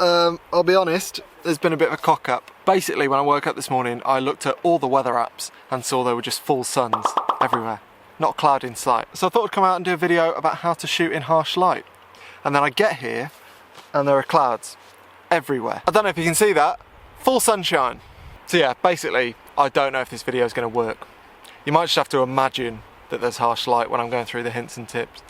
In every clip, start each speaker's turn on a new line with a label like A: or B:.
A: I'll be honest, there's been a bit of a cock up. Basically, when I woke up this morning, I looked at all the weather apps and saw there were just full suns everywhere. Not a cloud in sight. So I thought I'd come out and do a video about how to shoot in harsh light. And then I get here and there are clouds everywhere. I don't know if you can see that. Full sunshine. So yeah, basically, I don't know if this video is going to work. You might just have to imagine that there's harsh light when I'm going through the hints and tips.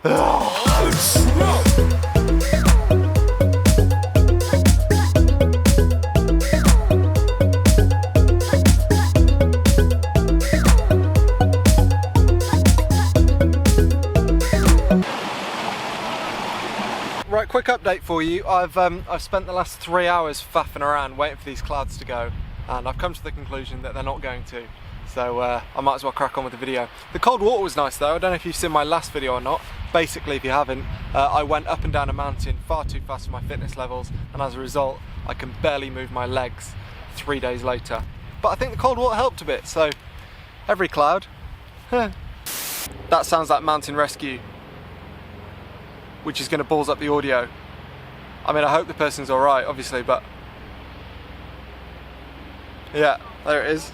A: Right, quick update for you. I've spent the last 3 hours faffing around waiting for these clouds to go, and I've come to the conclusion that they're not going to. So I might as well crack on with the video. The cold water was nice though. I don't know if you've seen my last video or not. Basically, if you haven't, I went up and down a mountain far too fast for my fitness levels, and as a result, I can barely move my legs 3 days later. But I think the cold water helped a bit, so every cloud. That sounds like Mountain Rescue, which is going to balls up the audio. I mean, I hope the person's alright, obviously, but yeah, there it is.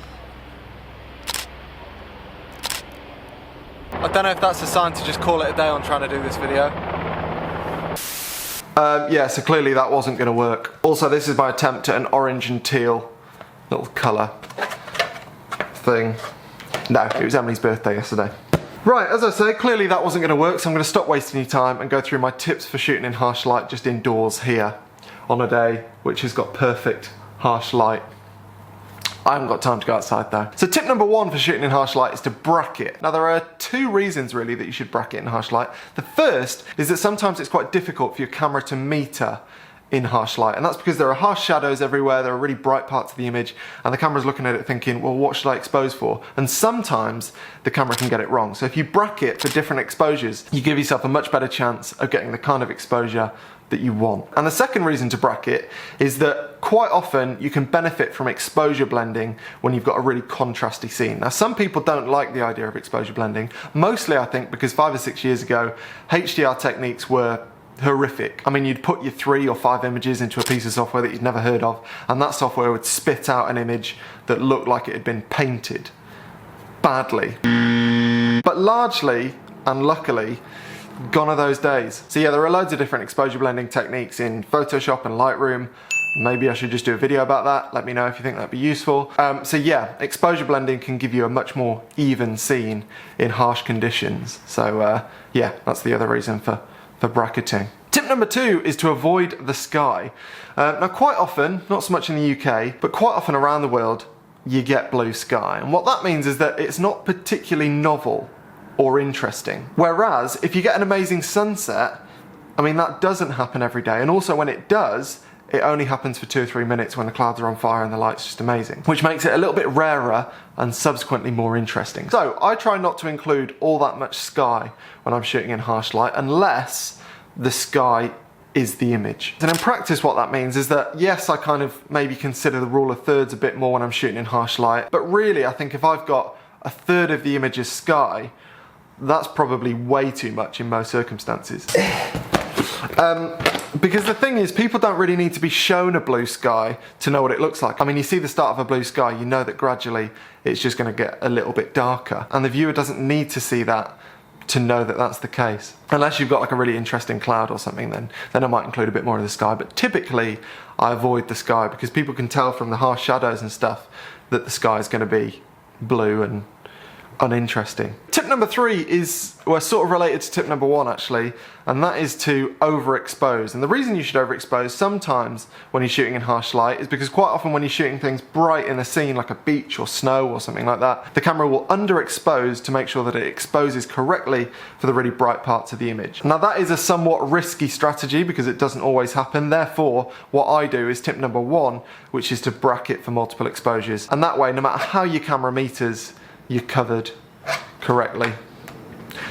A: I don't know if that's a sign to just call it a day on trying to do this video. Yeah, so clearly that wasn't going to work. Also, this is my attempt at an orange and teal little colour thing. No, it was Emily's birthday yesterday. Right, as I say, clearly that wasn't going to work, so I'm going to stop wasting your time and go through my tips for shooting in harsh light just indoors here on a day which has got perfect harsh light. I haven't got time to go outside though. So tip number one for shooting in harsh light is to bracket. Now there are two reasons really that you should bracket in harsh light. The first is that sometimes it's quite difficult for your camera to meter in harsh light, and that's because there are harsh shadows everywhere, there are really bright parts of the image, and the camera's looking at it thinking, well, what should I expose for? And sometimes the camera can get it wrong. So if you bracket for different exposures, you give yourself a much better chance of getting the kind of exposure that you want. And the second reason to bracket is that quite often you can benefit from exposure blending when you've got a really contrasty scene. Now some people don't like the idea of exposure blending, mostly I think because 5 or 6 years ago HDR techniques were horrific. I mean, you'd put your 3 or 5 images into a piece of software that you'd never heard of, and that software would spit out an image that looked like it had been painted badly. But largely, and luckily, gone are those days. So yeah, there are loads of different exposure blending techniques in Photoshop and Lightroom. Maybe I should just do a video about that. Let me know if you think that'd be useful. So yeah, exposure blending can give you a much more even scene in harsh conditions. So yeah, that's the other reason for bracketing. Tip number 2 is to avoid the sky. Now quite often, not so much in the UK, but quite often around the world, you get blue sky. And what that means is that it's not particularly novel or interesting. Whereas if you get an amazing sunset, I mean, that doesn't happen every day. And also when it does, it only happens for 2 or 3 minutes when the clouds are on fire and the light's just amazing, which makes it a little bit rarer and subsequently more interesting. So I try not to include all that much sky when I'm shooting in harsh light unless the sky is the image. And in practice what that means is that yes, I kind of maybe consider the rule of thirds a bit more when I'm shooting in harsh light, but really I think if I've got a third of the image as sky, that's probably way too much in most circumstances. Because the thing is, people don't really need to be shown a blue sky to know what it looks like. I mean, you see the start of a blue sky, you know that gradually it's just going to get a little bit darker. And the viewer doesn't need to see that to know that that's the case. Unless you've got like a really interesting cloud or something, then I might include a bit more of the sky. But typically, I avoid the sky because people can tell from the harsh shadows and stuff that the sky is going to be blue and uninteresting. Tip number 3 is, well, sort of related to tip number 1 actually, and that is to overexpose. And the reason you should overexpose sometimes when you're shooting in harsh light is because quite often when you're shooting things bright in a scene like a beach or snow or something like that, the camera will underexpose to make sure that it exposes correctly for the really bright parts of the image. Now that is a somewhat risky strategy because it doesn't always happen. Therefore, what I do is tip number 1, which is to bracket for multiple exposures. And that way, no matter how your camera meters, you're covered correctly.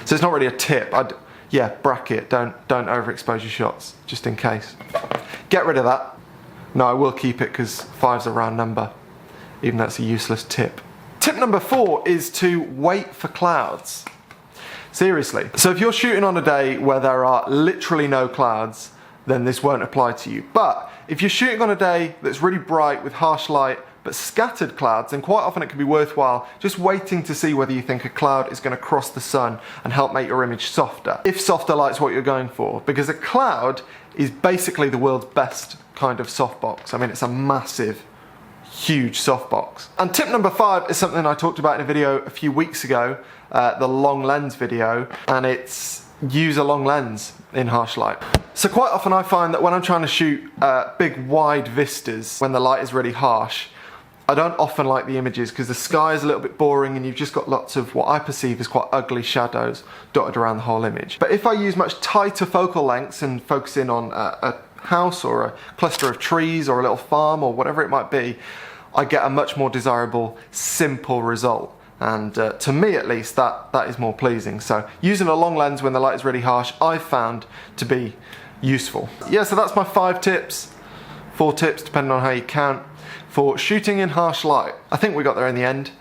A: So it's not really a tip. Yeah, bracket, don't overexpose your shots, just in case. Get rid of that. No, I will keep it because 5's a round number, even though it's a useless tip. Tip number 4 is to wait for clouds. Seriously. So if you're shooting on a day where there are literally no clouds, then this won't apply to you. But if you're shooting on a day that's really bright with harsh light, but scattered clouds, then quite often it can be worthwhile just waiting to see whether you think a cloud is going to cross the sun and help make your image softer. If softer light's what you're going for, because a cloud is basically the world's best kind of softbox. I mean, it's a massive, huge softbox. And tip number 5 is something I talked about in a video a few weeks ago, the long lens video, and it's use a long lens in harsh light. So quite often I find that when I'm trying to shoot big wide vistas when the light is really harsh, I don't often like the images because the sky is a little bit boring and you've just got lots of what I perceive as quite ugly shadows dotted around the whole image. But if I use much tighter focal lengths and focus in on a house or a cluster of trees or a little farm or whatever it might be, I get a much more desirable, simple result. And to me at least, that is more pleasing. So using a long lens when the light is really harsh, I've found to be useful. Yeah, so that's my 5 tips, 4 tips depending on how you count, for shooting in harsh light. I think we got there in the end.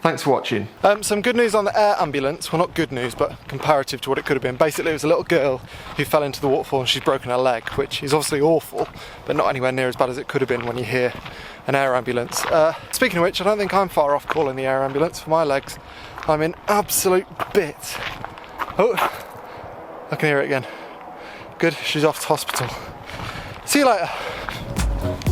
A: Thanks for watching. Some good news on the air ambulance. Well, not good news, but comparative to what it could have been. Basically, it was a little girl who fell into the waterfall and she's broken her leg, which is obviously awful, but not anywhere near as bad as it could have been when you hear an air ambulance. Speaking of which, I don't think I'm far off calling the air ambulance for my legs. I'm in absolute bits. Oh, I can hear it again. Good, she's off to hospital. See you later.